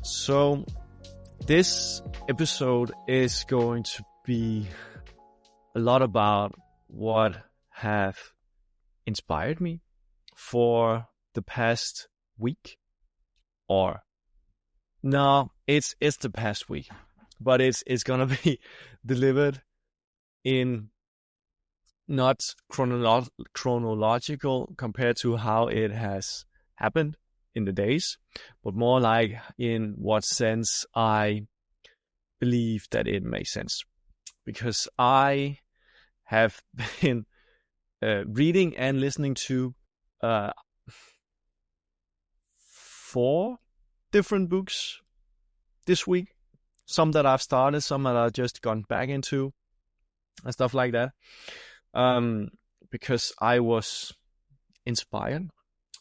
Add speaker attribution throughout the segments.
Speaker 1: So this episode is going to be a lot about what have inspired me for the past week. Or no, it's the past week, but it's gonna be delivered in not chronological compared to how it has happened in the days, but more like in what sense I believe that it makes sense. Because I have been reading and listening to 4 different books this week. Some that I've started, some that I've just gone back into, and stuff like that. Because I was inspired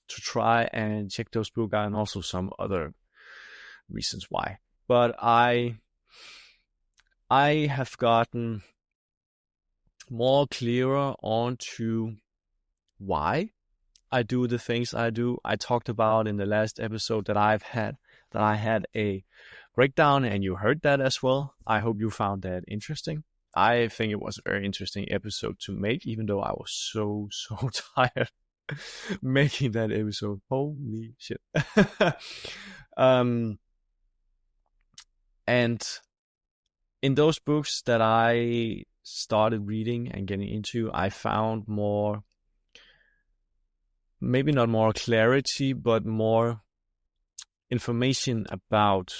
Speaker 1: to try and check those books out, and also some other reasons why. But I have gotten more clearer onto why I do the things I do. I talked about in the last episode that I had a breakdown, and you heard that as well. I hope you found that interesting. I think it was a very interesting episode to make, even though I was so tired making that episode. Holy shit. And in those books that I started reading and getting into, I found more, maybe not more clarity, but more information about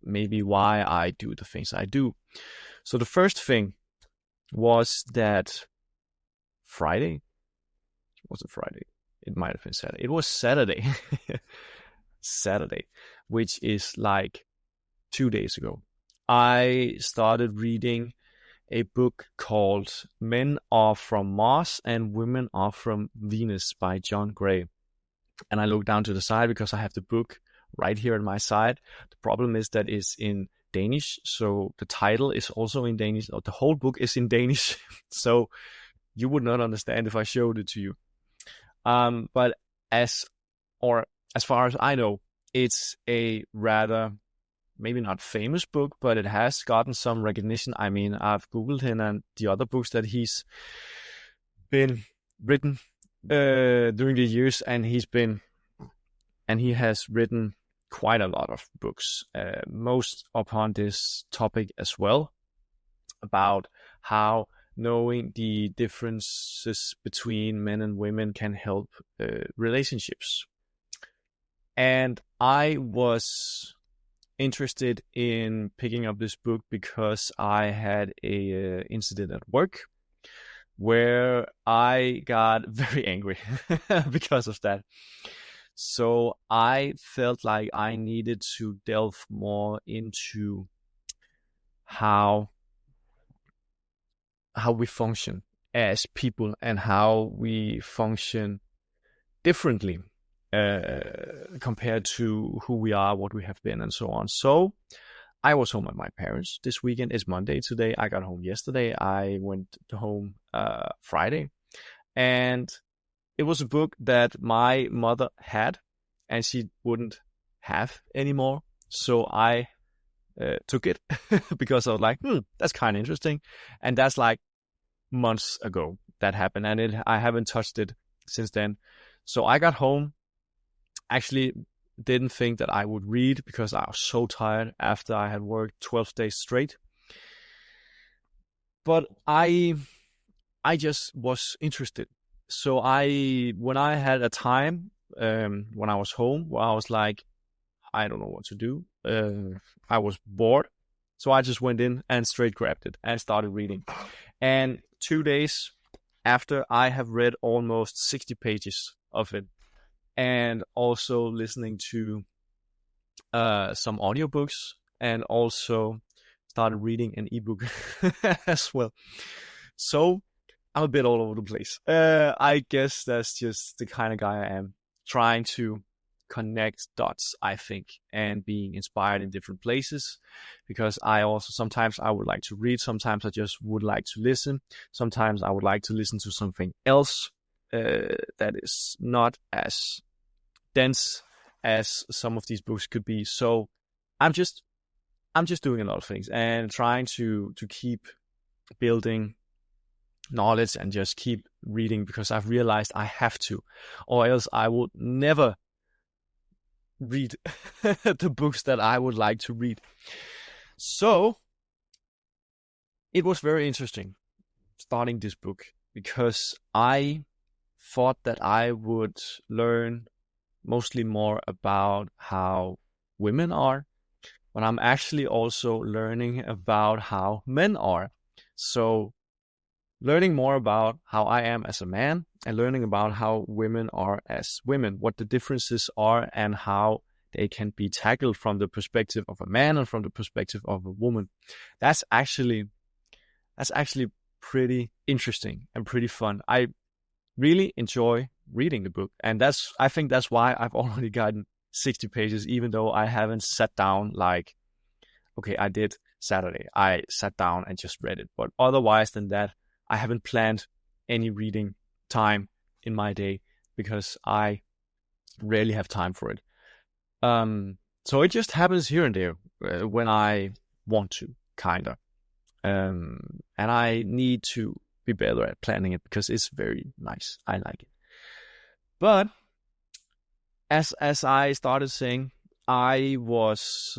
Speaker 1: maybe why I do the things I do. So the first thing was that Friday. Was it Friday? It might have been Saturday. It was Saturday. Saturday, which is like 2 days ago. I started reading a book called Men Are From Mars and Women Are From Venus by John Gray. And I looked down to the side because I have the book right here at my side. The problem is that it's in Danish, so the title is also in Danish, or the whole book is in Danish, so you would not understand if I showed it to you. But as far as I know, it's a rather, maybe not famous book, but it has gotten some recognition. I mean, I've Googled him and the other books that he's been written during the years, and he has written quite a lot of books, most upon this topic as well, about how knowing the differences between men and women can help relationships. And I was interested in picking up this book because I had a incident at work where I got very angry because of that. So I felt like I needed to delve more into how we function as people and how we function differently compared to who we are, what we have been, and so on. So I was home at my parents this weekend. It's Monday today. I got home yesterday. I went home Friday. And it was a book that my mother had and she wouldn't have anymore. So I took it because I was like, that's kind of interesting. And that's like months ago that happened. And I haven't touched it since then. So I got home. Actually didn't think that I would read because I was so tired after I had worked 12 days straight. But I just was interested. So when I had a time, when I was home, where I was like, I don't know what to do. I was bored. So I just went in and straight grabbed it and started reading. And 2 days after, I have read almost 60 pages of it. And also listening to some audiobooks, and also started reading an ebook as well. So I'm a bit all over the place. I guess that's just the kind of guy I am, trying to connect dots, I think, and being inspired in different places. Because sometimes I would like to read, sometimes I just would like to listen, sometimes I would like to listen to something else that is not as dense as some of these books could be. So I'm just doing a lot of things and trying to keep building knowledge and just keep reading, because I've realized I have to, or else I would never read the books that I would like to read. So it was very interesting starting this book, because I thought that I would learn mostly more about how women are, but I'm actually also learning about how men are. So learning more about how I am as a man and learning about how women are as women, what the differences are and how they can be tackled from the perspective of a man and from the perspective of a woman. That's actually pretty interesting and pretty fun. I really enjoy reading the book, and I think that's why I've already gotten 60 pages, even though I haven't sat down like, okay, I did Saturday. I sat down and just read it. But otherwise than that, I haven't planned any reading time in my day, because I rarely have time for it. So it just happens here and there when I want to, kinda. And I need to be better at planning it, because it's very nice. I like it. But as I started saying, I was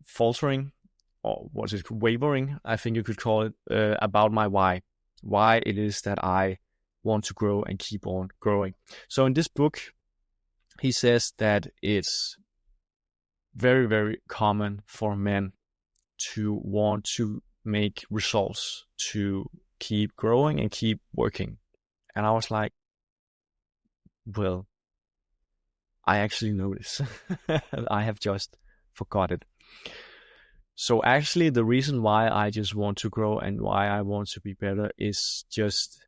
Speaker 1: faltering, or was it wavering, I think you could call it, about my why it is that I want to grow and keep on growing. So in this book, he says that it's very, very common for men to want to make results, to keep growing and keep working. And I was like, well, I actually know this. I have just forgot it. So actually the reason why I just want to grow and why I want to be better is just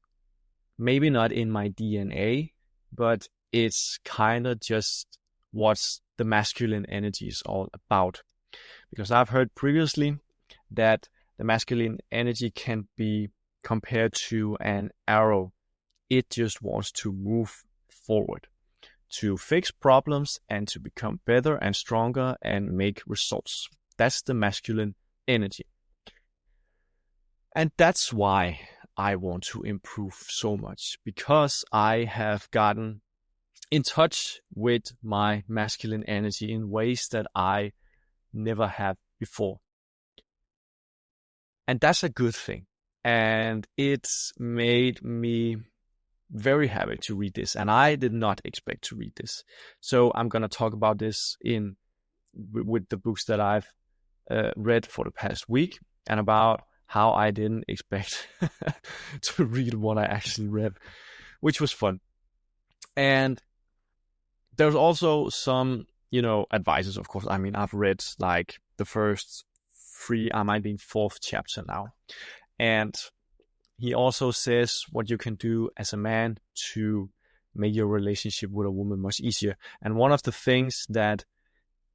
Speaker 1: maybe not in my DNA, but it's kind of just what the masculine energy is all about. Because I've heard previously that the masculine energy can be compared to an arrow. It just wants to move forward, to fix problems and to become better and stronger and make results. That's the masculine energy. And that's why I want to improve so much, because I have gotten in touch with my masculine energy in ways that I never have before. And that's a good thing. And it's made me very happy to read this. And I did not expect to read this. So I'm going to talk about this with the books that I've read for the past week, and about how I didn't expect to read what I actually read, which was fun. And there's also some, advices, of course. I mean, I've read like the first 3, I might be in 4th chapter now. And he also says what you can do as a man to make your relationship with a woman much easier. And one of the things that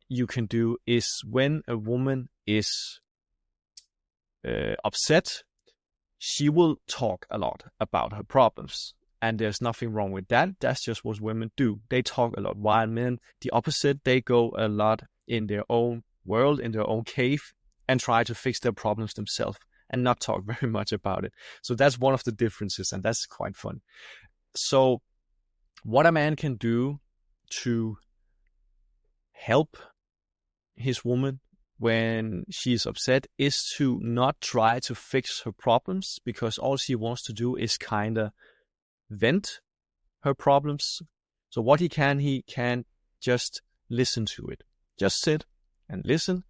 Speaker 1: you can do is, when a woman is upset, she will talk a lot about her problems. And there's nothing wrong with that. That's just what women do. They talk a lot. While men, the opposite, they go a lot in their own world, in their own cave, and try to fix their problems themselves and not talk very much about it. So that's one of the differences, and that's quite fun. So what a man can do to help his woman when she's upset is to not try to fix her problems, because all she wants to do is kind of vent her problems. So what he can just listen to it. Just sit and listen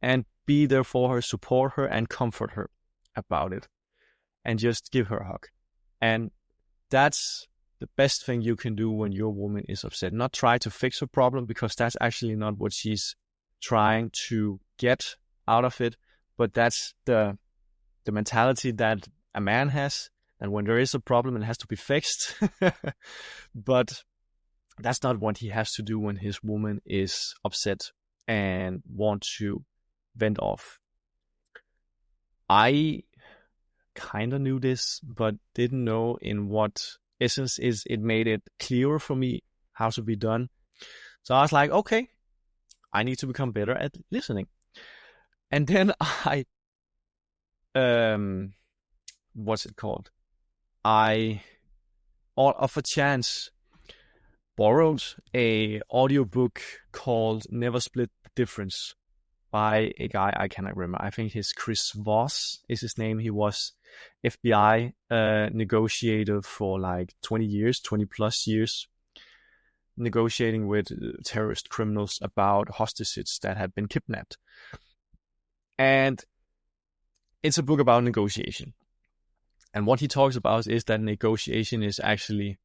Speaker 1: and be there for her, support her and comfort her about it, and just give her a hug. And that's the best thing you can do when your woman is upset. Not try to fix her problem, because that's actually not what she's trying to get out of it, but that's the mentality that a man has. And when there is a problem, it has to be fixed. But that's not what he has to do when his woman is upset and want to vent off. I kind of knew this, but didn't know in what essence is it made it clearer for me how to be done. So I was like, okay, I need to become better at listening. And then I, um, what's it called? I, all of a chance, borrowed a audiobook called Never Split the Difference by a guy I cannot remember. I think his Chris Voss is his name. He was FBI negotiator for like 20 years, 20 plus years, negotiating with terrorist criminals about hostages that had been kidnapped. And it's a book about negotiation. And what he talks about is that negotiation is actually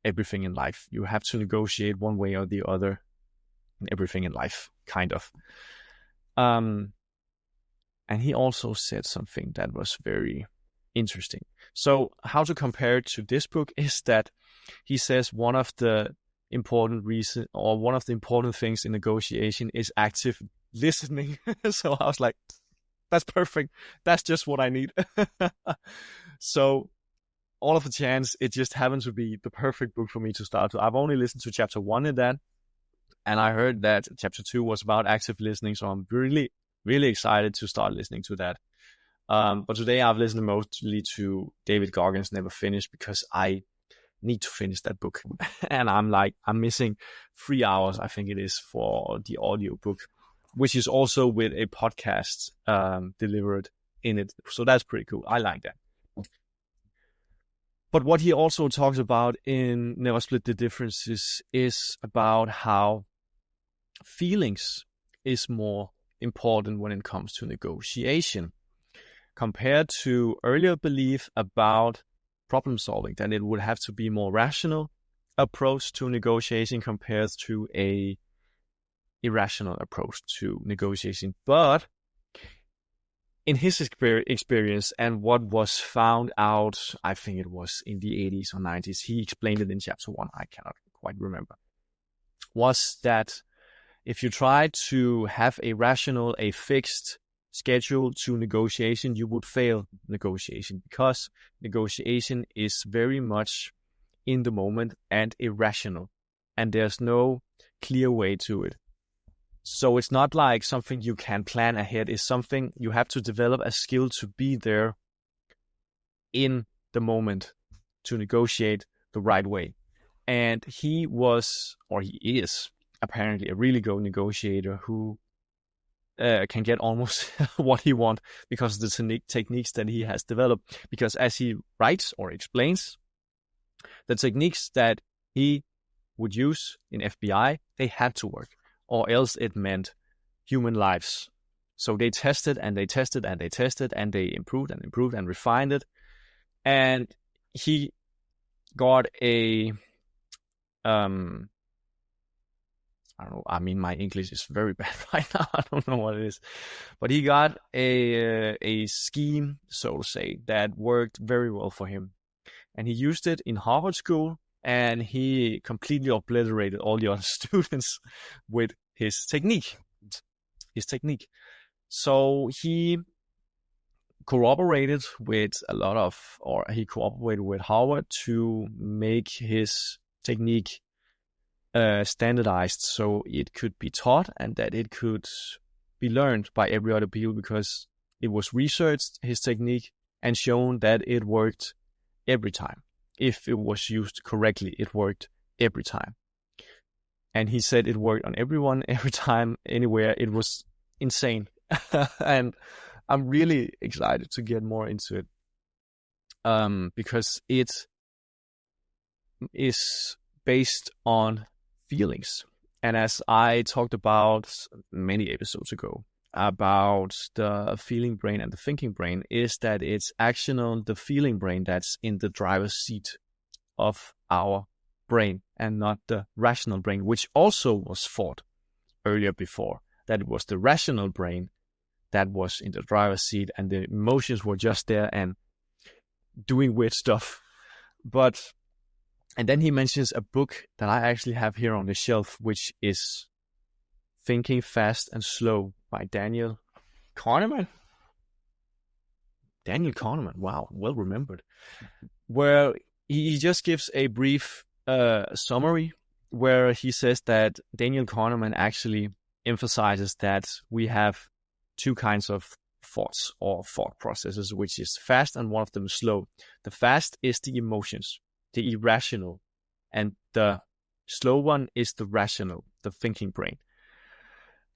Speaker 1: everything in life. You have to negotiate one way or the other in everything in life, kind of. And he also said something that was very interesting. So how to compare it to this book is that he says one of the important reason, or one of the important things in negotiation is active listening. So I was like, that's perfect. That's just what I need. So all of a chance, it just happened to be the perfect book for me to start. So I've only listened to chapter 1 in that, and I heard that chapter 2 was about active listening. So I'm really, really excited to start listening to that. But today I've listened mostly to David Goggins' Never Finished because I need to finish that book. And I'm missing 3 hours, I think it is, for the audiobook, which is also with a podcast delivered in it. So that's pretty cool. I like that. But what he also talks about in Never Split the Differences is about how feelings is more important when it comes to negotiation, compared to earlier belief about problem solving, that it would have to be more rational approach to negotiation compared to a irrational approach to negotiation. But in his experience and what was found out, I think it was in the 80s or 90s, he explained it in chapter 1, I cannot quite remember, was that if you try to have a fixed schedule to negotiation, you would fail negotiation, because negotiation is very much in the moment and irrational, and there's no clear way to it. So it's not like something you can plan ahead. It's something you have to develop a skill to be there in the moment to negotiate the right way. And he was, or he is, apparently a really good negotiator who can get almost what he wants because of the techniques that he has developed. Because as he writes or explains, the techniques that he would use in FBI, they had to work, or else it meant human lives. So they tested and they tested and they tested and they improved and improved and refined it. And he got a I don't know. I mean, my English is very bad right now. I don't know what it is, but he got a scheme, so to say, that worked very well for him, and he used it in Harvard School, and he completely obliterated all the other students with his technique. So he cooperated with Harvard to make his technique standardized so it could be taught and that it could be learned by every other people, because it was researched, his technique, and shown that it worked every time. If it was used correctly, it worked every time. And he said it worked on everyone, every time, anywhere. It was insane. And I'm really excited to get more into it, because it is based on feelings. And as I talked about many episodes ago about the feeling brain and the thinking brain, is that it's actually the feeling brain that's in the driver's seat of our brain and not the rational brain, which also was thought earlier before, that it was the rational brain that was in the driver's seat and the emotions were just there and doing weird stuff. And then he mentions a book that I actually have here on the shelf, which is Thinking Fast and Slow by Daniel Kahneman. Wow, well remembered. Where he just gives a brief summary where he says that Daniel Kahneman actually emphasizes that we have two kinds of thoughts or thought processes, which is fast and one of them is slow. The fast is the emotions, the irrational, and the slow one is the rational, the thinking brain.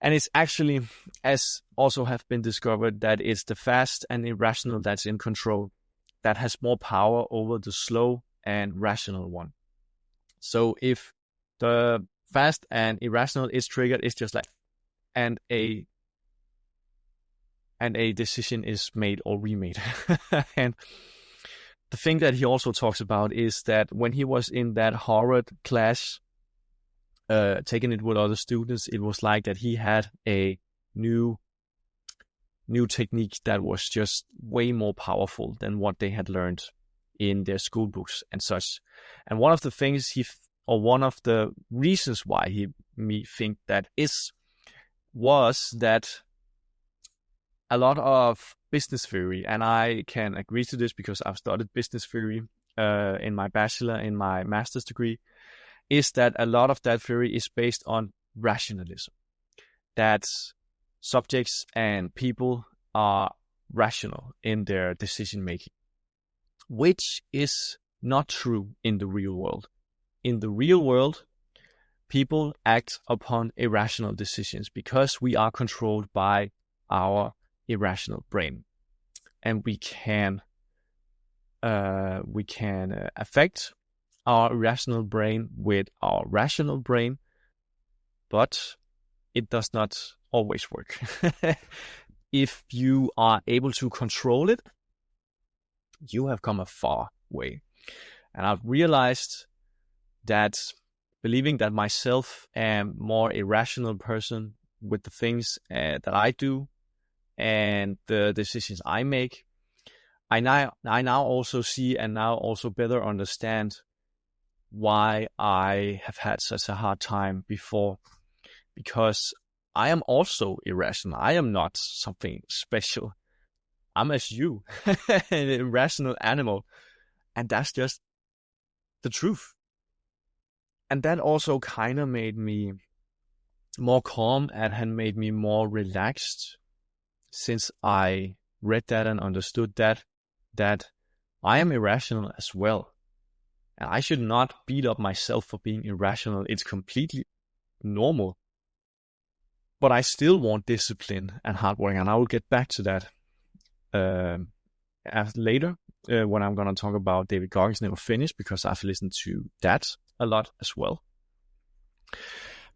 Speaker 1: And it's actually, as also have been discovered, that it's the fast and irrational that's in control, that has more power over the slow and rational one. So if the fast and irrational is triggered, it's just like, and a decision is made or remade. And the thing that he also talks about is that when he was in that Harvard class, taking it with other students, it was like that he had a new technique that was just way more powerful than what they had learned in their school books and such. And one of the things one of the reasons why me think that was that a lot of business theory, and I can agree to this because I've studied business theory in my bachelor, in my master's degree, is that a lot of that theory is based on rationalism. That subjects and people are rational in their decision making, which is not true in the real world. In the real world, people act upon irrational decisions because we are controlled by our irrational brain, and we can affect our irrational brain with our rational brain, but it does not always work. If you are able to control it, you have come a far way. And I've realized that believing that myself am more irrational person with the things that I do and the decisions I make, I now also see and now also better understand why I have had such a hard time before, because I am also irrational. I am not something special. I'm as you, an irrational animal, and that's just the truth. And that also kind of made me more calm and had made me more relaxed since I read that and understood that I am irrational as well. And I should not beat up myself for being irrational. It's completely normal. But I still want discipline and hard work, and I will get back to that later when I'm going to talk about David Goggins Never Finished, because I've listened to that a lot as well.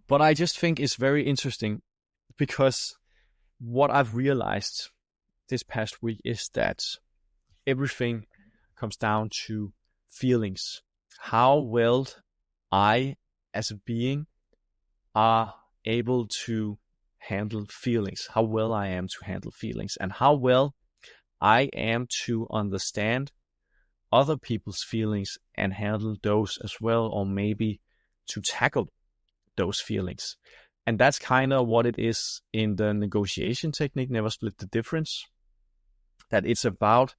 Speaker 1: But I just think it's very interesting because what I've realized this past week is that everything comes down to feelings. How well I, as a being, are able to handle feelings, how well I am to handle feelings, and how well I am to understand other people's feelings and handle those as well, or maybe to tackle those feelings. And that's kind of what it is in the negotiation technique, Never Split the Difference, that it's about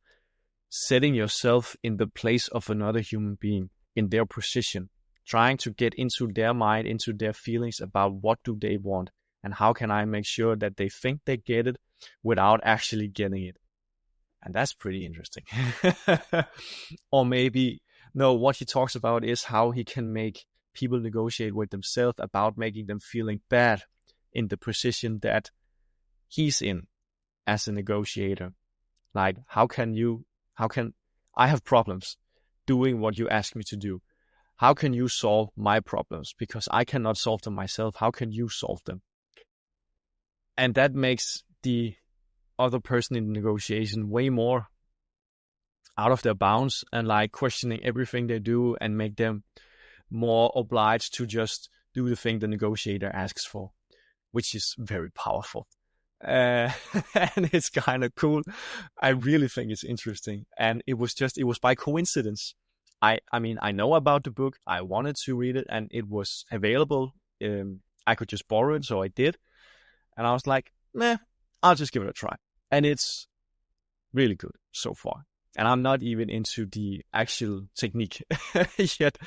Speaker 1: setting yourself in the place of another human being, in their position, trying to get into their mind, into their feelings about what do they want and how can I make sure that they think they get it without actually getting it. And that's pretty interesting. Or maybe, no, what he talks about is how he can make people negotiate with themselves about making them feeling bad in the position that he's in as a negotiator. Like, how can I have problems doing what you ask me to do? How can you solve my problems? Because I cannot solve them myself. How can you solve them? And that makes the other person in the negotiation way more out of their bounds and like questioning everything they do and make them more obliged to just do the thing the negotiator asks for, which is very powerful. And it's kind of cool. I really think it's interesting. And it was by coincidence. I mean, I know about the book. I wanted to read it and it was available. I could just borrow it. So I did. And I was like, I'll just give it a try. And it's really good so far. And I'm not even into the actual technique yet,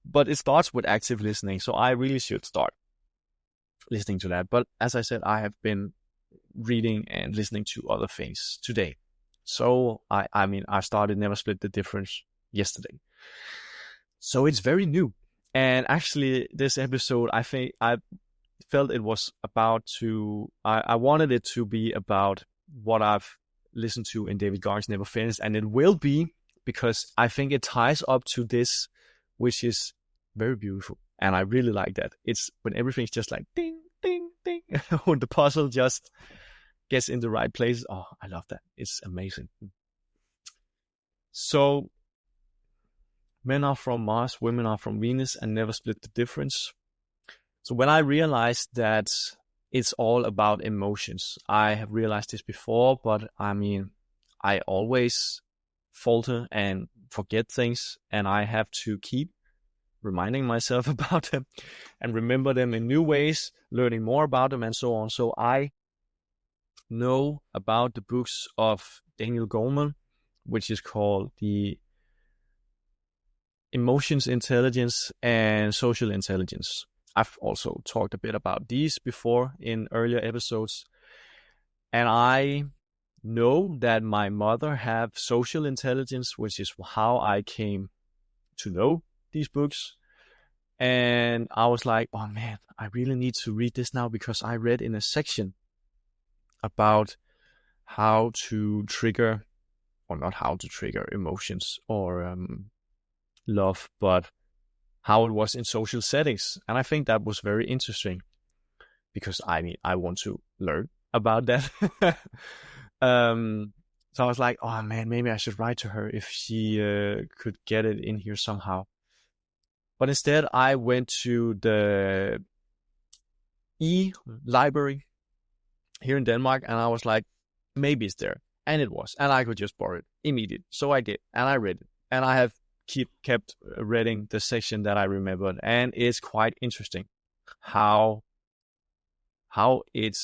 Speaker 1: but it starts with active listening. So I really should start listening to that. But as I said, I have been reading and listening to other things today. So I started Never Split the Difference yesterday. So it's very new. And actually this episode, I think I felt it was I wanted it to be about what I've listened to in David Garn's Never Finished, and it will be, because I think it ties up to this, which is very beautiful. And I really like that. It's when everything's just like ding, ding, ding, when the puzzle just gets in the right place. Oh, I love that. It's amazing. So, men are from Mars, women are from Venus, and Never Split the Difference. So when I realized that it's all about emotions, I have realized this before, but I always falter and forget things, and I have to keep reminding myself about them and remember them in new ways, learning more about them and so on. So I know about the books of Daniel Goleman, which is called the Emotions Intelligence and Social Intelligence. I've also talked a bit about these before in earlier episodes. And I know that my mother have social intelligence, which is how I came to know these books. And I was like, oh man, I really need to read this now, because I read in a section about how to trigger, or not how to trigger emotions or love, but how it was in social settings. And I think that was very interesting, because I want to learn about that. So I was like, oh man, maybe I should write to her if she could get it in here somehow. But instead, I went to the e-library here in Denmark, and I was like, maybe it's there. And it was. And I could just borrow it immediately. So I did. And I read it. And I have kept reading the section that I remembered. And it's quite interesting how it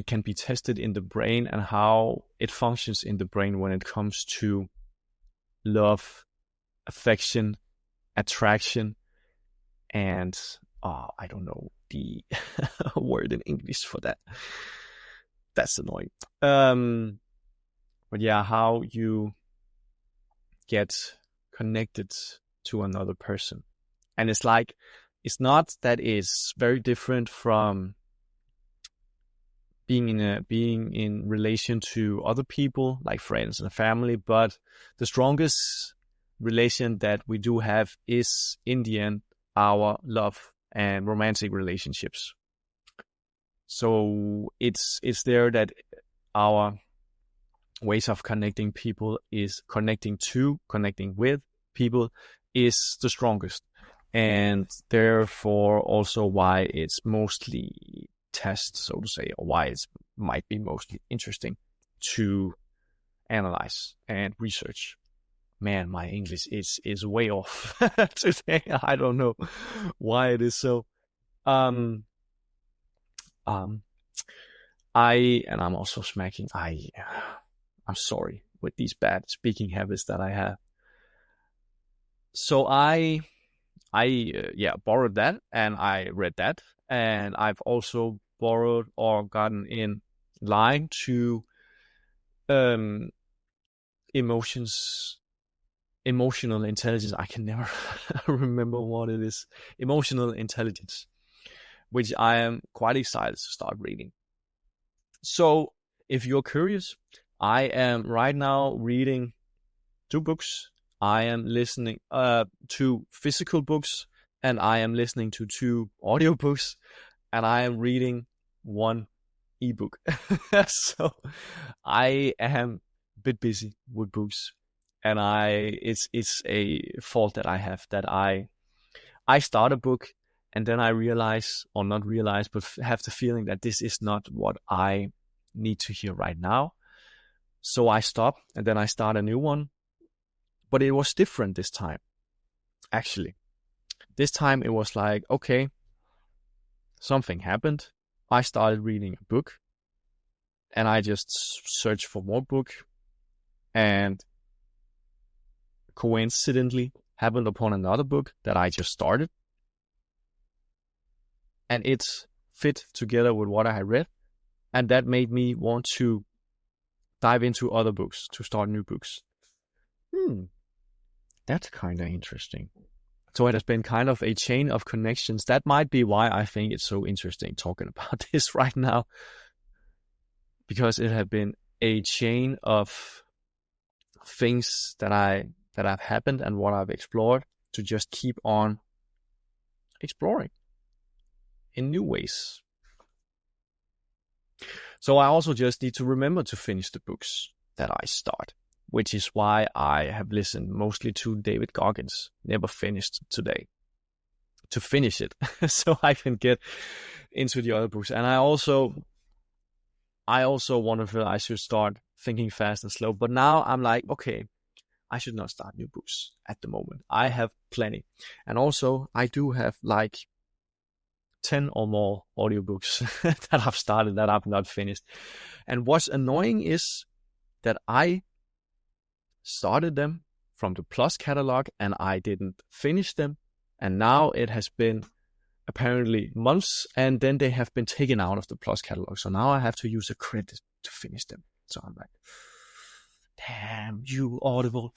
Speaker 1: can be tested in the brain, and how it functions in the brain when it comes to love, affection, attraction, and I don't know the word in English for that. That's annoying. But yeah, how you get connected to another person. And it's like, it's not that it's very different from being in relation to other people, like friends and family, but the strongest relation that we do have is, in the end, our love and romantic relationships. So it's there that our ways of connecting people is connecting with people is the strongest, and therefore also why it's mostly test, so to say, or why it might be mostly interesting to analyze and research. Man, my English is way off today. I don't know why it is so. I'm also smacking. I'm sorry with these bad speaking habits that I have. So I borrowed that, and I read that, and I've also borrowed or gotten in line to emotional intelligence. I can never remember what it is. Emotional intelligence, which I am quite excited to start reading. So if you're curious, I am right now reading 2 books. I am listening to physical books, and I am listening to 2 audiobooks, and I am reading 1 ebook. So I am a bit busy with books, and it's a fault that I have, that I start a book and then I realize, or not realize, but have the feeling that this is not what I need to hear right now. So I stop, and then I start a new one. But it was different this time, actually. This time it was like, okay, something happened. I started reading a book, and I just searched for more book. and coincidentally happened upon another book that I just started, and it fit together with what I had read, and that made me want to dive into other books, to start new books. That's kind of interesting. So it has been kind of a chain of connections. That might be why I think it's so interesting talking about this right now, because it had been a chain of things that have happened and what I've explored to just keep on exploring in new ways. So I also just need to remember to finish the books that I start, which is why I have listened mostly to David Goggins, Never Finished Today, to finish it so I can get into the other books. And I also wonder if I should start Thinking Fast and Slow, but now I'm like, okay, I should not start new books at the moment. I have plenty. And also I do have like 10 or more audiobooks that I've started that I've not finished. And what's annoying is that I started them from the Plus catalog and I didn't finish them. And now it has been apparently months, and then they have been taken out of the Plus catalog. So now I have to use a credit to finish them. So I'm like, damn you, Audible.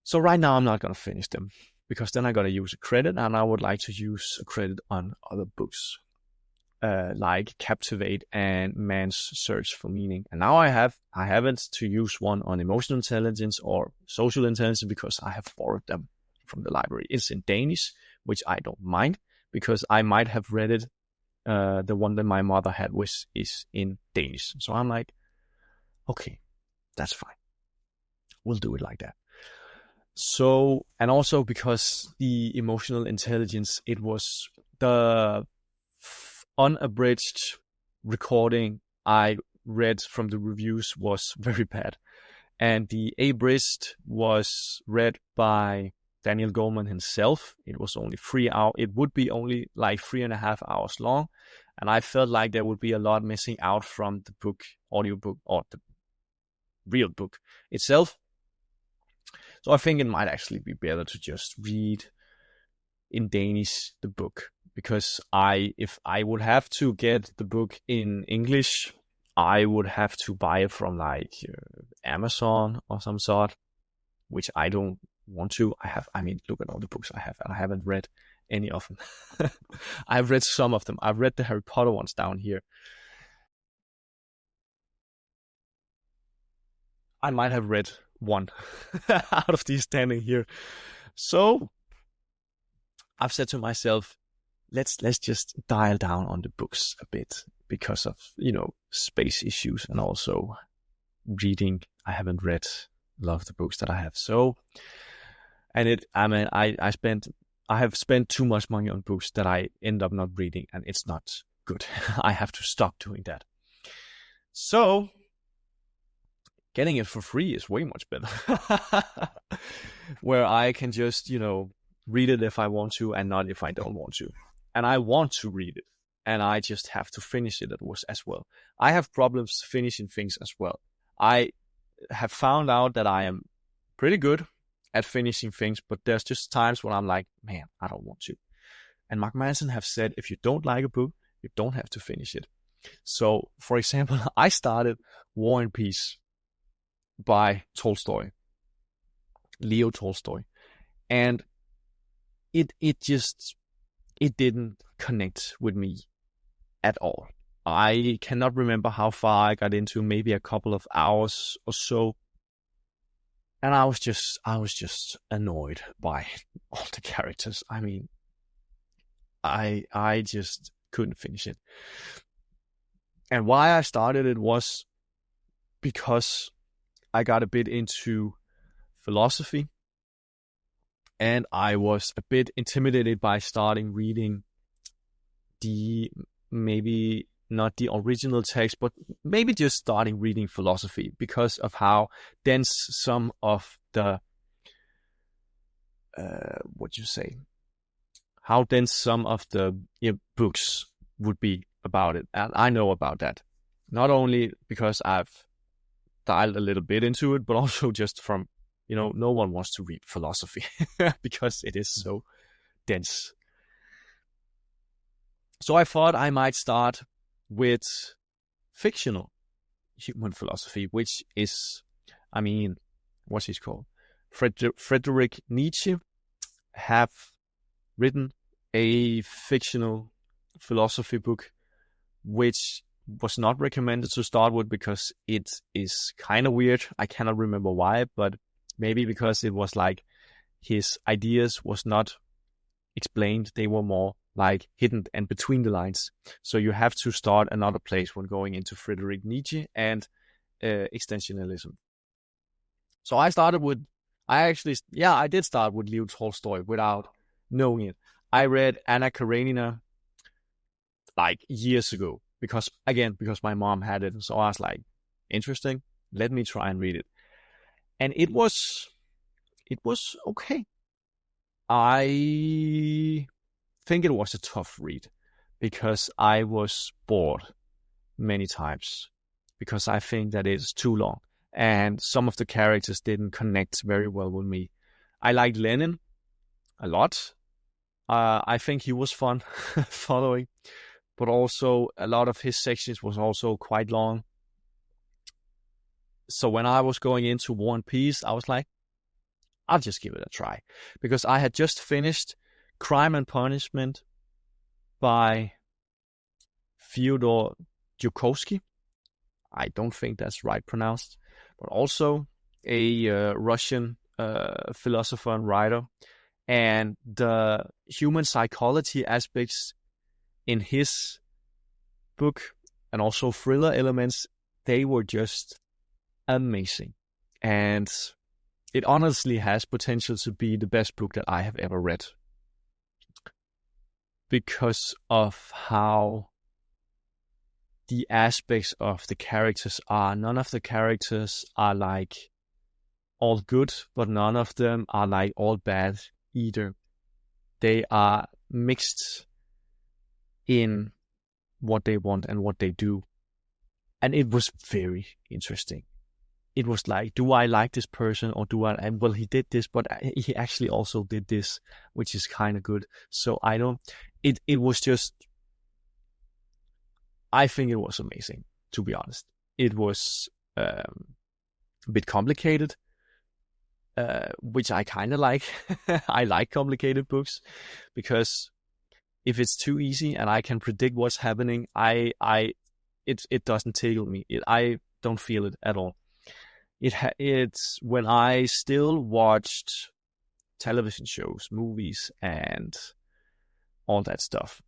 Speaker 1: So right now I'm not going to finish them, because then I got to use a credit, and I would like to use a credit on other books, like Captivate and Man's Search for Meaning. And now I haven't to use one on emotional intelligence or social intelligence, because I have borrowed them from the library. It's in Danish, which I don't mind, because I might have read it. The one that my mother had is in Danish. So I'm like, okay, that's fine. We'll do it like that. So, and also because the emotional intelligence, it was the unabridged recording I read from the reviews was very bad. And the abridged was read by Daniel Goleman himself. It was only 3 hours. It would be only like 3.5 hours long. And I felt like there would be a lot missing out from the book, audiobook, or the real book itself. So I think it might actually be better to just read in Danish the book, because if I would have to get the book in English, I would have to buy it from like Amazon or some sort, which I don't want to. Look at all the books I have, and I haven't read any of them. I've read some of them. I've read the Harry Potter ones down here. I might have read one out of these standing here. So I've said to myself, let's just dial down on the books a bit, because of, space issues, and also reading. I haven't read a lot of the books that I have. So, and I have spent too much money on books that I end up not reading, and it's not good. I have to stop doing that. So getting it for free is way much better. Where I can just, read it if I want to, and not if I don't want to. And I want to read it, and I just have to finish it as well. I have problems finishing things as well. I have found out that I am pretty good at finishing things, but there's just times when I'm like, man, I don't want to. And Mark Manson have said, if you don't like a book, you don't have to finish it. So, for example, I started War and Peace by Leo Tolstoy, and it didn't connect with me at all. I cannot remember how far I got into, maybe a couple of hours or so. And I was just annoyed by all the characters. I just couldn't finish it. And why I started it was because I got a bit into philosophy, and I was a bit intimidated by starting reading maybe not the original text, but maybe just starting reading philosophy, because of how dense some of the books would be about it. And I know about that, not only because I've dialed a little bit into it, but also just from, no one wants to read philosophy because it is so dense. So I thought I might start with fictional human philosophy, which is, what's he called? Friedrich Nietzsche have written a fictional philosophy book, which was not recommended to start with because it is kind of weird. I cannot remember why, but maybe because it was like his ideas was not explained. They were more like hidden and between the lines. So you have to start another place when going into Friedrich Nietzsche and existentialism. So I did start with Leo Tolstoy without knowing it. I read Anna Karenina like years ago because my mom had it. So I was like, interesting. Let me try and read it. And it was okay. I think it was a tough read because I was bored many times because I think that it's too long and some of the characters didn't connect very well with me. I liked Lenin a lot. I think he was fun following, but also a lot of his sections was also quite long. So when I was going into War and Peace, I was like, I'll just give it a try because I had just finished Crime and Punishment by Fyodor Dostoevsky. I don't think that's right pronounced, but also a Russian philosopher and writer. And the human psychology aspects in his book and also thriller elements, they were just amazing. And it honestly has potential to be the best book that I have ever read because of how the aspects of the characters are. None of the characters are like all good, but none of them are like all bad either. They are mixed in what they want and what they do. And it was very interesting. It was like, do I like this person or do I, and well, he did this, but he actually also did this, which is kind of good. So it was just, I think it was amazing, to be honest. It was a bit complicated, which I kind of like. I like complicated books because if it's too easy and I can predict what's happening, it doesn't tickle me. I don't feel it at all. It's when I still watched television shows, movies, and all that stuff,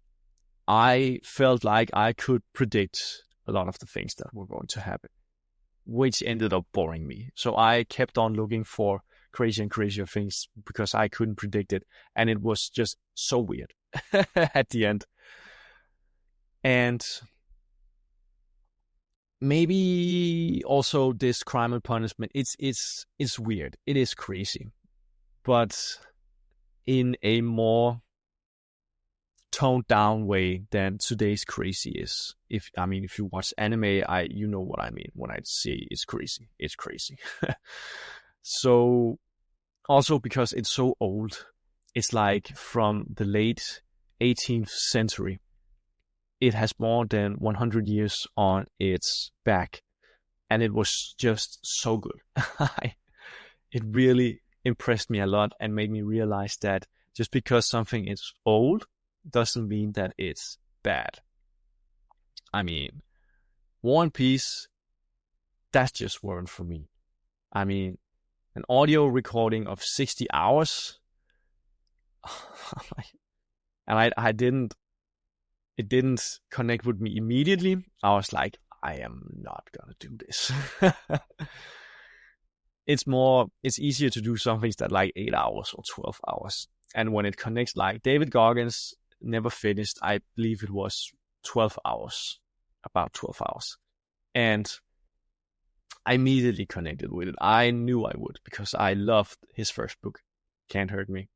Speaker 1: I felt like I could predict a lot of the things that were going to happen, which ended up boring me. So I kept on looking for crazier and crazier things because I couldn't predict it. And it was just so weird at the end. And maybe also this Crime and Punishment, it's weird. It is crazy. But in a more toned down way than today's crazy is. If you watch anime, you know what I mean when I say it's crazy. It's crazy. So also because it's so old, it's like from the late 18th century. It has more than 100 years on its back, and it was just so good. It really impressed me a lot and made me realize that just because something is old doesn't mean that it's bad. War and Peace, that just weren't for me. An audio recording of 60 hours, and it didn't connect with me immediately. I was like, I am not gonna do this. It's easier to do some things that like 8 hours or 12 hours. And when it connects, like David Goggins never finished, I believe it was 12 hours, about 12 hours. And I immediately connected with it. I knew I would because I loved his first book, Can't Hurt Me.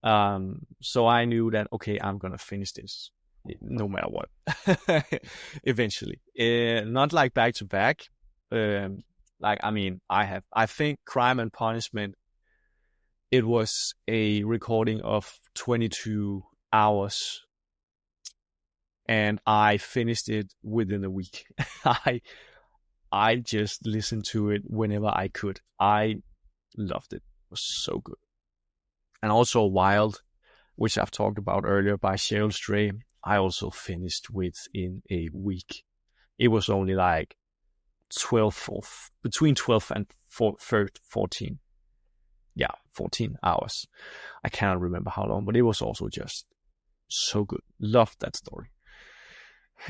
Speaker 1: So I knew that, okay, I'm going to finish this no matter what, eventually. Not like back to back, Like, I mean, I think Crime and Punishment, it was a recording of 22 hours, and I finished it within a week. I I just listened to it whenever I could. I loved it. It was so good. And also Wild, which I've talked about earlier, by Cheryl Stray, I also finished within a week. It was only like 12 or between 12 and 14. Yeah, 14 hours. I cannot remember how long, but it was also just so good. Loved that story.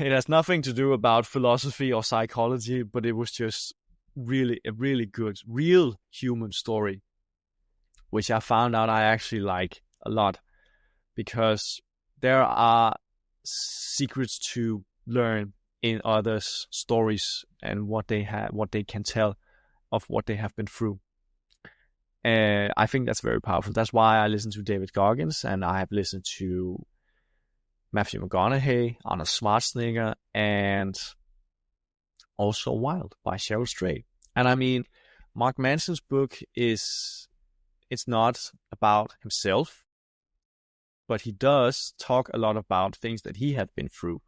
Speaker 1: It has nothing to do about philosophy or psychology, but it was just really a really good, real human story, which I found out I actually like a lot, because there are secrets to learn in others' stories and what they can tell of what they have been through. I think that's very powerful. That's why I listen to David Goggins, and I have listened to Matthew McConaughey, Arnold Schwarzenegger, and also Wild by Cheryl Stray. And I mean, Mark Manson's book it's not about himself, but he does talk a lot about things that he had been through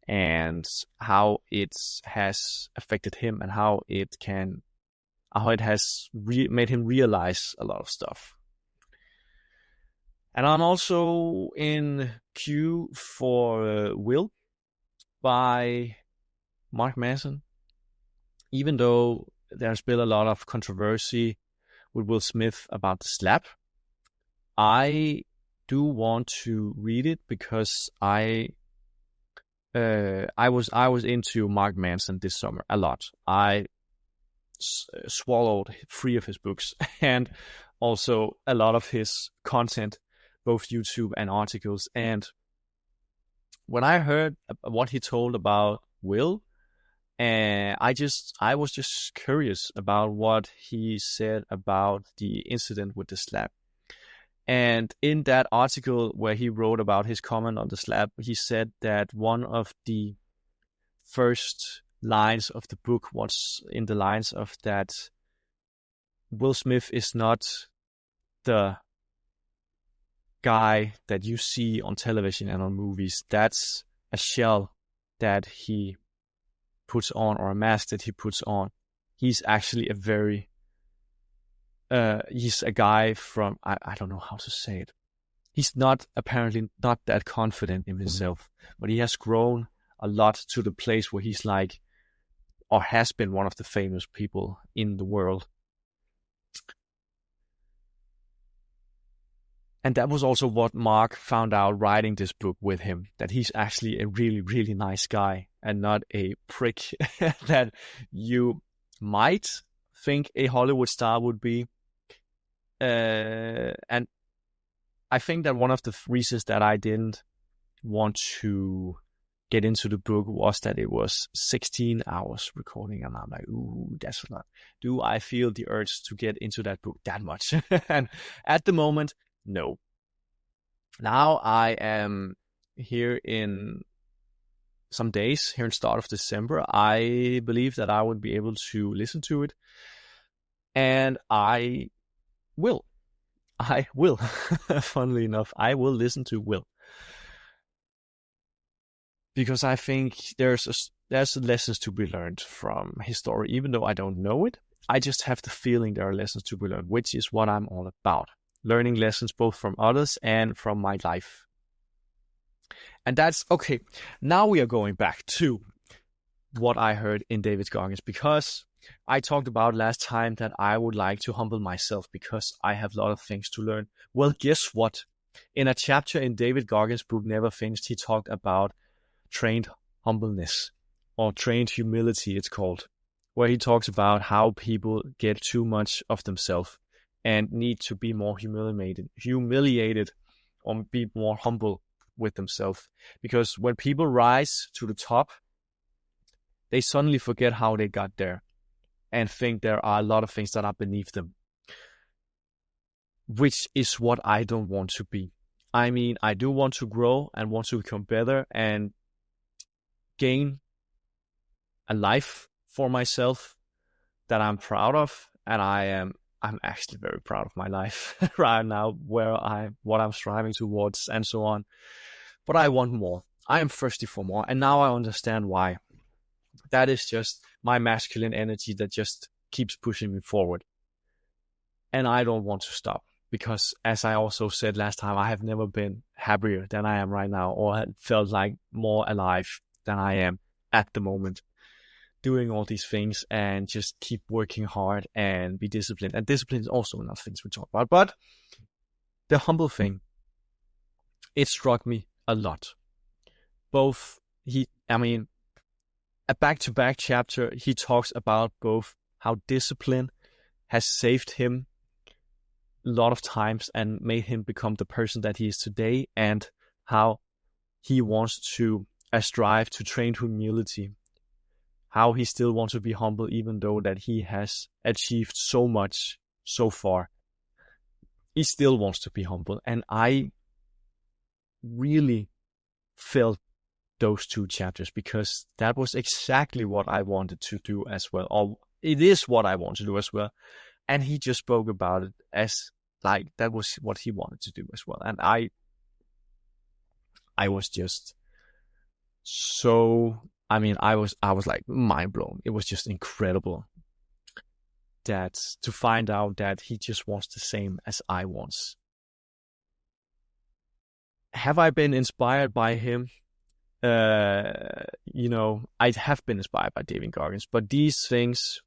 Speaker 1: and how it has affected him, and how it has made him realize a lot of stuff. And I'm also in queue for Will by Mark Manson, even though there's been a lot of controversy with Will Smith about the slap. I do want to read it because I was into Mark Manson this summer a lot. I swallowed 3 of his books and also a lot of his content, both YouTube and articles. And when I heard what he told about Will, I was just curious about what he said about the incident with the slap. And in that article where he wrote about his comment on the slap, he said that one of the first lines of the book was in the lines of that Will Smith is not the guy that you see on television and on movies. That's a shell that he puts on, or a mask that he puts on. He's actually he's a guy from, I don't know how to say it. He's apparently not that confident in himself, but he has grown a lot to the place where he's like, or has been, one of the famous people in the world. And that was also what Mark found out writing this book with him, that he's actually a really, really nice guy and not a prick that you might think a Hollywood star would be. And I think that one of the reasons that I didn't want to get into the book was that it was 16 hours recording, and I'm like, ooh, that's a lot. Do I feel the urge to get into that book that much? And at the moment, no. Now I am here in some days, here in start of December. I believe that I would be able to listen to it, and I will. Funnily enough, I will listen to Will, because I think there's lessons to be learned from his story. Even though I don't know it, I just have the feeling there are lessons to be learned, which is what I'm all about. Learning lessons both from others and from my life. And that's okay. Now we are going back to what I heard in David Goggins, because I talked about last time that I would like to humble myself because I have a lot of things to learn. Well, guess what? In a chapter in David Goggins' book, Never Finished, he talked about trained humbleness, or trained humility, it's called, where he talks about how people get too much of themselves and need to be more humiliated, or be more humble with themselves. Because when people rise to the top, they suddenly forget how they got there and think there are a lot of things that are beneath them, which is what I don't want to be. I mean, I do want to grow and want to become better and gain a life for myself, that I'm proud of, and I'm actually very proud of my life right now, what I'm striving towards and so on. But I want more. I am thirsty for more, and now I understand why. That is just my masculine energy that just keeps pushing me forward. And I don't want to stop, because as I also said last time, I have never been happier than I am right now, or had felt like more alive than I am at the moment, doing all these things and just keep working hard and be disciplined. And discipline is also another thing we talk about. But the humble thing, it struck me a lot. Both a back-to-back chapter, he talks about both how discipline has saved him a lot of times and made him become the person that he is today, and how he wants to strive to train humility, how he still wants to be humble even though that he has achieved so much so far. He still wants to be humble, and I really felt those two chapters, because that was exactly what I wanted to do as well, or it is what I want to do as well. And he just spoke about it as like that was what he wanted to do as well. And I was just so, I was like mind blown. It was just incredible that to find out that he just wants the same as I want. Have I been inspired by him? I have been inspired by David Goggins, but these things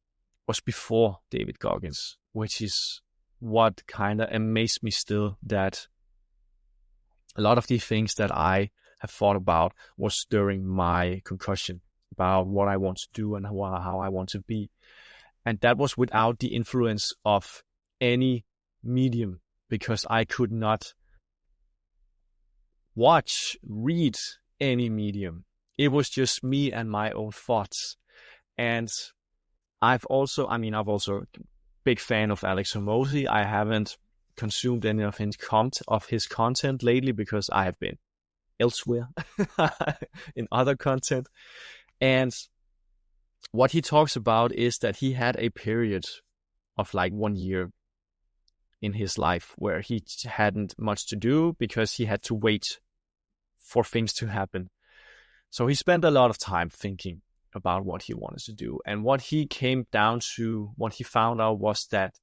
Speaker 1: was before David Goggins, which is what kind of amazed me still, that a lot of the things that I have thought about was during my concussion, about what I want to do and how I want to be. And that was without the influence of any medium, because I could not read any medium. It was just me and my own thoughts. And I've also big fan of Alex Hormozi. I haven't consumed any of his content lately, because I have been elsewhere in other content. And what he talks about is that he had a period of like 1 year in his life where he hadn't much to do, because he had to wait for things to happen. So he spent a lot of time thinking about what he wanted to do. And what he came down to, what he found out, was that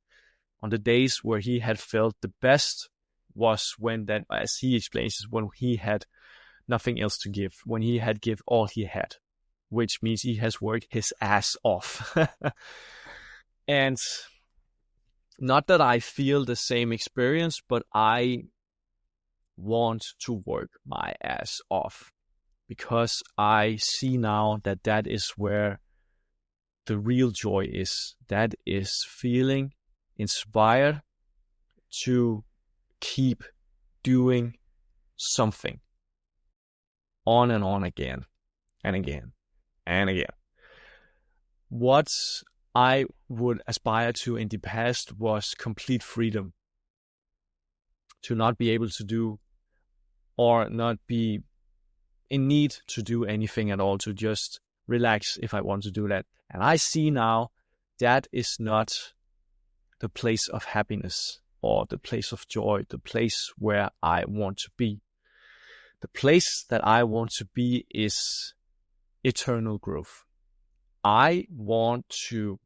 Speaker 1: on the days where he had felt the best was when that, as he explains, is when he had nothing else to give, when he had give all he had, which means he has worked his ass off. And not that I feel the same experience, but I want to work my ass off, because I see now that that is where the real joy is. That is feeling inspired to keep doing something on and on, again and again and again. What I would aspire to in the past was complete freedom, to not be able to do or not be in need to do anything at all, to just relax if I want to do that. And I see now that is not the place of happiness or the place of joy, the place where I want to be. The place that I want to be is eternal growth. I want to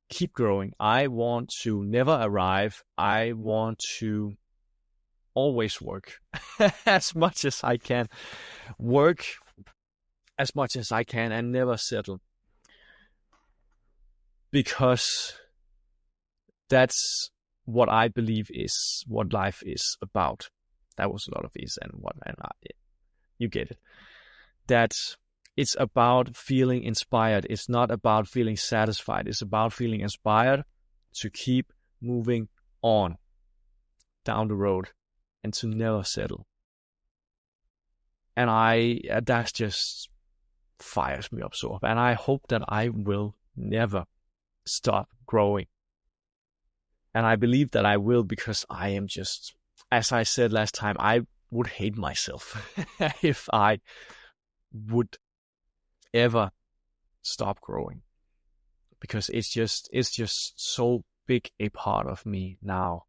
Speaker 1: keep growing. I want to never arrive. I want to always work as much as I can. Work as much as I can and never settle. Because that's what I believe is what life is about. That was a lot of is you get it. That it's about feeling inspired. It's not about feeling satisfied. It's about feeling inspired to keep moving on down the road and to never settle. And that just fires me up so up. And I hope that I will never stop growing. And I believe that I will, because I am just, as I said last time, I would hate myself if I would ever stop growing. because it's just so big a part of me now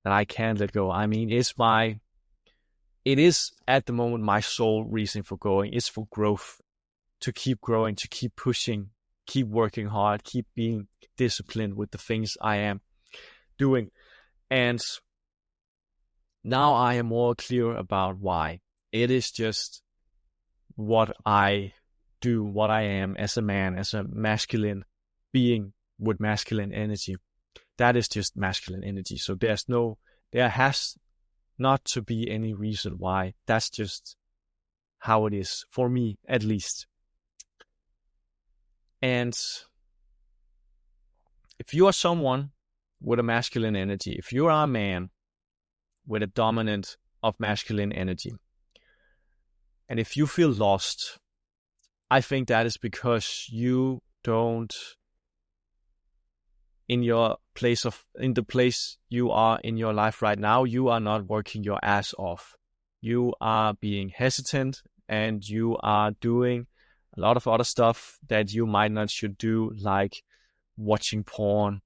Speaker 1: that I can't let go. I mean, it is at the moment my sole reason for going. It's for growth, to keep growing, to keep pushing, keep working hard, keep being disciplined with the things I am doing. And now I am more clear about why. It is just what I do, what I am as a man, as a masculine being with masculine energy. That is just masculine energy. So there has not to be any reason why. That's just how it is, for me at least. And if you are someone with a masculine energy, if you are a man with a dominant of masculine energy, and if you feel lost, I think that is because you don't, in the place you are in your life right now, you are not working your ass off. You are being hesitant, and you are doing a lot of other stuff that you might not should do, like watching porn,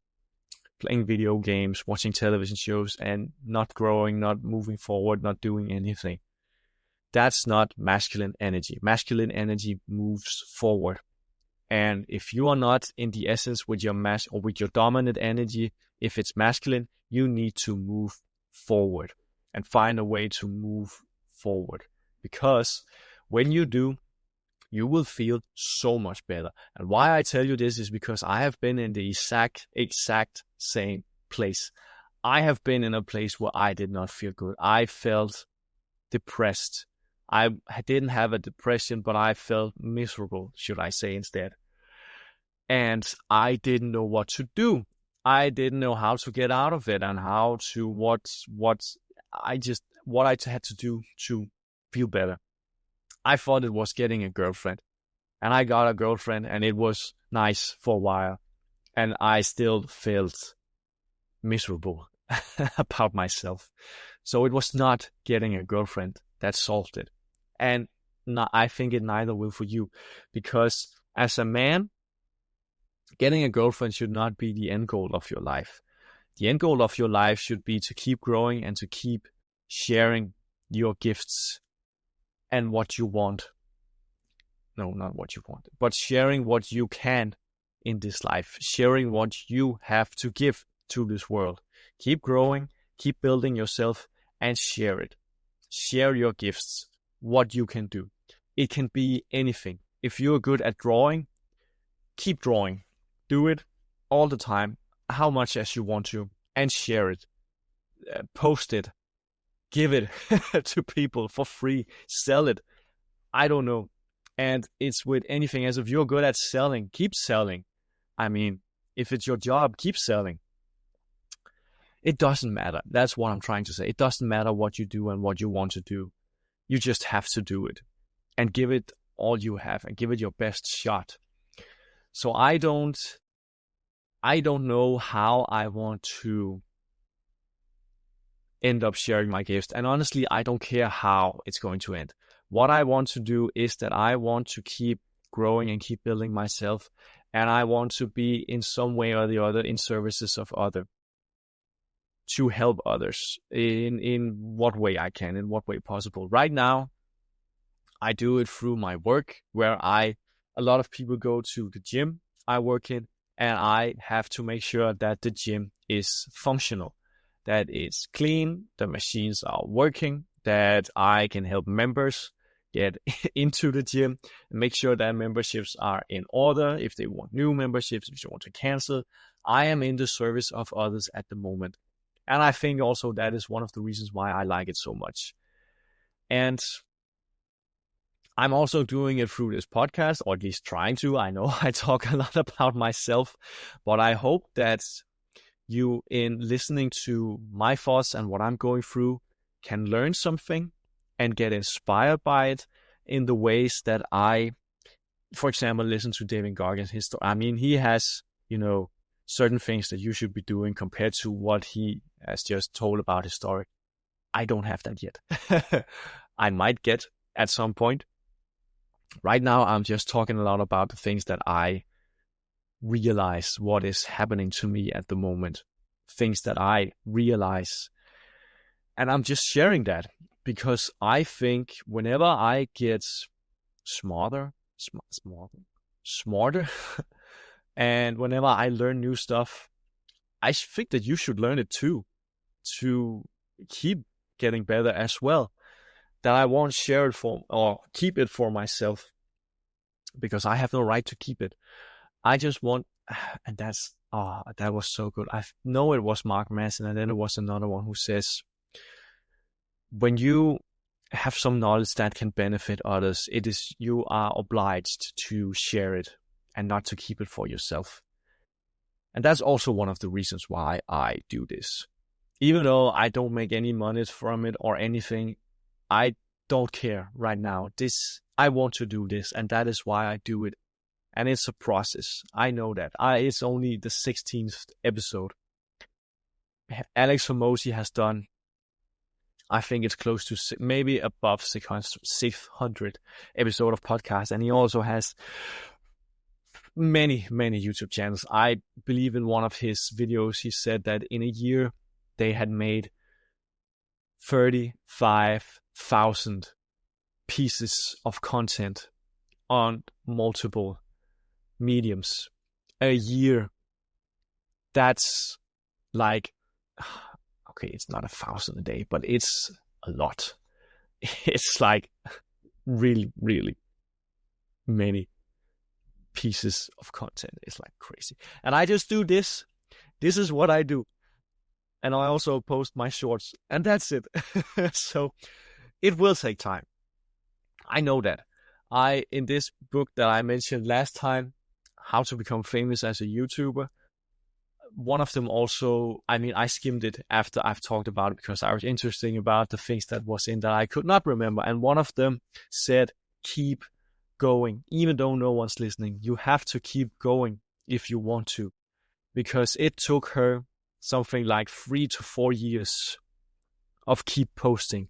Speaker 1: playing video games, watching television shows, and not growing, not moving forward, not doing anything. That's not masculine energy. Masculine energy moves forward. And if you are not in the essence with your or with your dominant energy, if it's masculine, you need to move forward and find a way to move forward. Because when you do, you will feel so much better. And why I tell you this is because I have been in the exact same place. I have been in a place where I did not feel good. I felt depressed. I didn't have a depression, but I felt miserable, should I say instead. And I didn't know what to do. I didn't know how to get out of it and how to what I had to do to feel better. I thought it was getting a girlfriend, and I got a girlfriend, and it was nice for a while, and I still felt miserable about myself. So it was not getting a girlfriend that solved it. And I think it neither will for you, because as a man, getting a girlfriend should not be the end goal of your life. The end goal of your life should be to keep growing and to keep sharing your gifts and what you want. No, not what you want, but sharing what you can in this life, sharing what you have to give to this world. Keep growing, keep building yourself, and share it. Share your gifts, what you can do. It can be anything. If you're good at drawing, keep drawing. Do it all the time, how much as you want to, and share it. Post it. Give it to people for free. Sell it. I don't know. And it's with anything, as if you're good at selling, keep selling. I mean, if it's your job, keep selling. It doesn't matter. That's what I'm trying to say. It doesn't matter what you do and what you want to do. You just have to do it and give it all you have and give it your best shot. So I don't know how I want to end up sharing my gifts. And honestly, I don't care how it's going to end. What I want to do is that I want to keep growing and keep building myself. And I want to be in some way or the other in services of others, to help others in what way I can, in what way possible. Right now, I do it through my work, where a lot of people go to the gym I work in, and I have to make sure that the gym is functional, that it's clean, the machines are working, that I can help members get into the gym and make sure that memberships are in order. If they want new memberships, if they want to cancel, I am in the service of others at the moment. And I think also that is one of the reasons why I like it so much. And I'm also doing it through this podcast, or at least trying to. I know I talk a lot about myself, but I hope that you, in listening to my thoughts and what I'm going through, can learn something and get inspired by it in the ways that I, for example, listen to David Goggins. His story. I mean, he has, certain things that you should be doing compared to what he has just told about his story. I don't have that yet. I might get at some point. Right now, I'm just talking a lot about the things that I realize what is happening to me at the moment, things that I realize. And I'm just sharing that because I think whenever I get smarter, smarter, and whenever I learn new stuff, I think that you should learn it too, to keep getting better as well. That I won't share it for or keep it for myself because I have no right to keep it. I just want, and that was so good. I know it was Mark Manson, and then it was another one who says, when you have some knowledge that can benefit others, you are obliged to share it and not to keep it for yourself. And that's also one of the reasons why I do this. Even though I don't make any money from it or anything, I don't care right now. I want to do this, and that is why I do it. And it's a process. I know that. It's only the 16th episode. Alex Hormozi has done, I think it's close to maybe above 600 episode of podcast, and he also has many YouTube channels. I believe in one of his videos he said that in a year they had made 35,000 pieces of content on multiple mediums a year. That's like, okay, it's not 1,000 a day, but it's a lot. It's like really many pieces of content. It's like crazy. And I just do this. This is what I do. And I also post my shorts, and that's it. So it will take time. I know that. In this book that I mentioned last time, How to Become Famous as a YouTuber, one of them also, I skimmed it after I've talked about it because I was interested about the things that was in that I could not remember. And one of them said, keep going. Even though no one's listening, you have to keep going if you want to. Because it took her something like 3 to 4 years of keep posting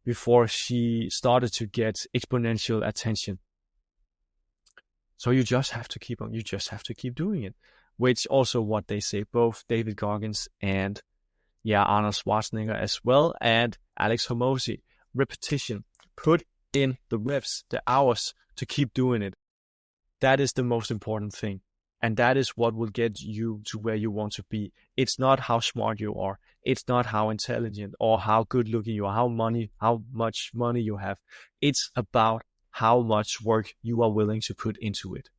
Speaker 1: before she started to get exponential attention. So you just have to keep on. You just have to keep doing it. Which also what they say, both David Goggins and Arnold Schwarzenegger as well, and Alex Hormozi. Repetition. Put in the reps, the hours to keep doing it. That is the most important thing. And that is what will get you to where you want to be. It's not how smart you are. It's not how intelligent or how good looking you are, how much money you have. It's about how much work you are willing to put into it.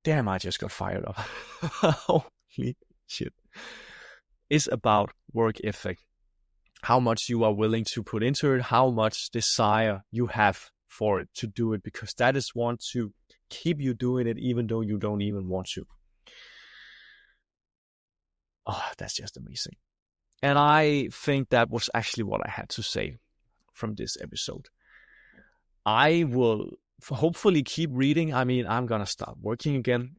Speaker 1: Damn, I just got fired up. Holy shit. It's about work ethic. How much you are willing to put into it, how much desire you have for it to do it, because that is one to keep you doing it even though you don't even want to. Oh, that's just amazing. And I think that was actually what I had to say from this episode. I will hopefully keep reading. I'm going to start working again.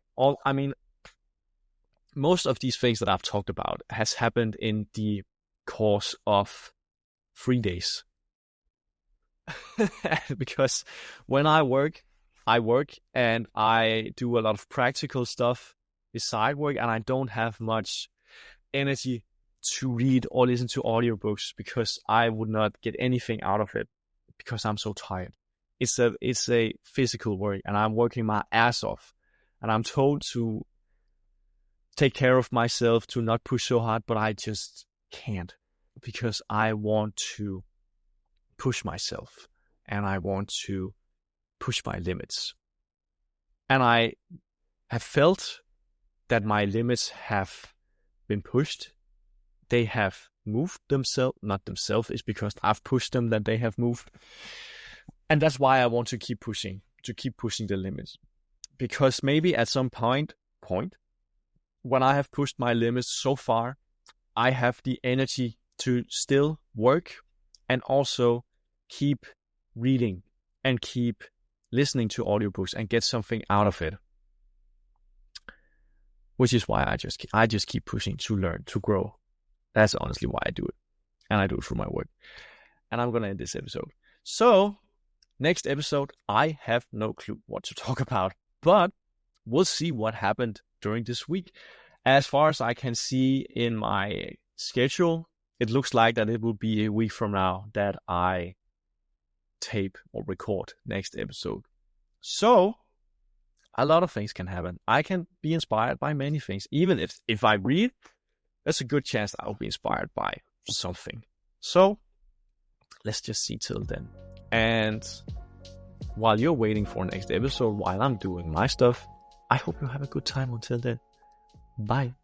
Speaker 1: Most of these things that I've talked about has happened in the course of 3 days. Because when I work and I do a lot of practical stuff beside work, and I don't have much energy to read or listen to audiobooks because I would not get anything out of it because I'm so tired. It's a physical work, and I'm working my ass off, and I'm told to take care of myself, to not push so hard, but I just can't because I want to push myself and I want to push my limits. And I have felt that my limits have been pushed. They have moved themselves, not themselves, it's because I've pushed them that they have moved. And that's why I want to keep pushing the limits. Because maybe at some point, when I have pushed my limits so far, I have the energy to still work and also keep reading and keep listening to audiobooks and get something out of it. Which is why I just keep pushing to learn, to grow. That's honestly why I do it. And I do it through my work. And I'm going to end this episode. So, next episode, I have no clue what to talk about. But we'll see what happened during this week. As far as I can see in my schedule, it looks like that it will be a week from now that I tape or record next episode. So a lot of things can happen. I can be inspired by many things. Even if I read, there's a good chance I'll be inspired by something. So let's just see till then. And while you're waiting for next episode, while I'm doing my stuff, I hope you have a good time until then. Bye.